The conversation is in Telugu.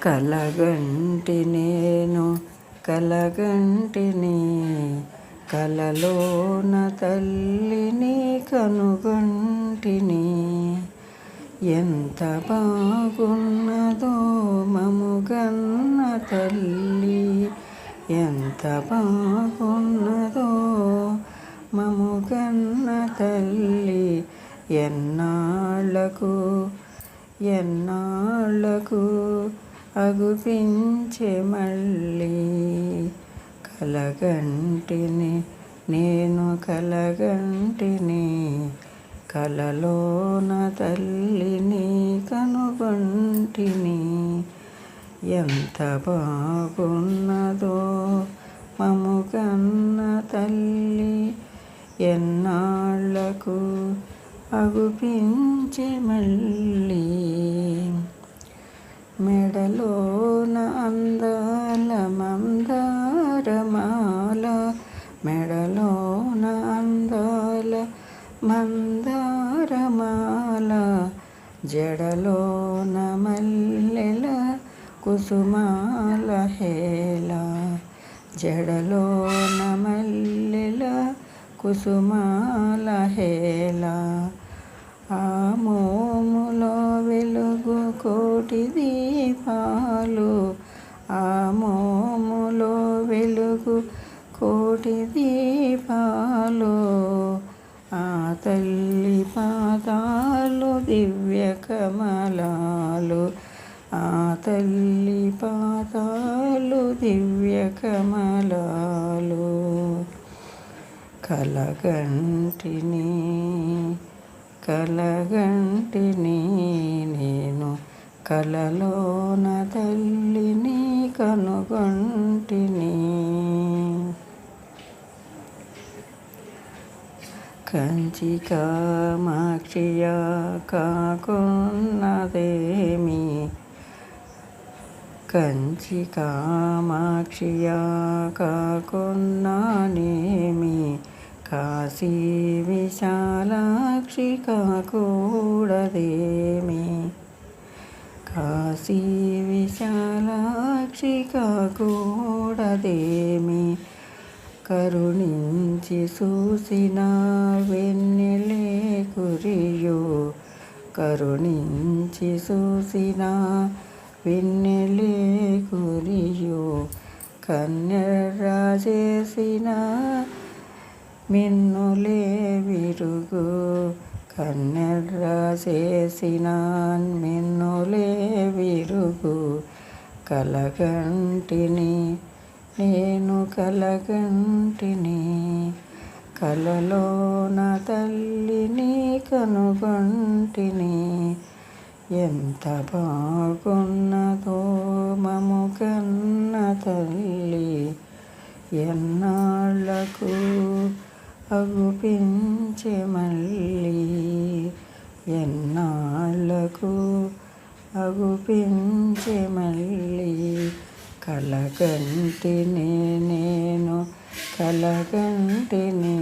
కలగంటి నేను కలగంటిని కలలోన తల్లిని కనుగొంటిని. ఎంత బాగున్నదో మముగన్న తల్లి, ఎంత బాగున్నదో మముగన్న తల్లి. ఎన్నాళ్ళకు అగుపించే మళ్ళీ. కలగంటిని నేను కలగంటిని కలలోన తల్లిని కనుగొంటిని. ఎంత బాగున్నదో మముగన్న తల్లి, ఎన్నాళ్ళకు అగుపించే మళ్ళీ. మెడలోన అందాల మందారమాల, మెడలోన అందాల మందారమాల, జడలోన మల్లెల కుసుమాల హేళ, జడలోన మల్లెల కుసుమాల హేళ. ఆ మోములో వెలుగు కోటి దీపాలు, ఆ మోములో వెలుగు కోటి దీపాలు. ఆ తల్లి పాదాలు దివ్య కమలాలు, ఆ తల్లి పాదాలు దివ్య కమలాలు. కలగంటిని నేను కలలోన తల్లిని కనుగొంటిని. కంచి కామాక్షియా కాకున్నదేమి, కంచి కామాక్షియా కాకున్నానేమి, కాశీ విశాలాక్షి కాకూడదేమి, కాశీ విశాలాక్షి కాకూడదేమి. కరుణించి చూసిన వెన్నెలే కురియు, కరుణించి చూసిన వెన్నెలే కురియు. కన్నెర్ర చేసిన మిన్నులే విరుగు, కన్నెర్ర చేసిన మిన్నులే విరుగు. కలగంటిని నేను కలగంటిని కలలోన తల్లిని కనుగొంటిని. ఎంత బాగున్నదో మముగన్న తల్లి, ఎన్నాళ్ళకు అగుపించే మళ్ళీ, ఎన్నాళ్ళకు అగుపించే మళ్ళీ. కలగంటిని నేను కలగంటిని.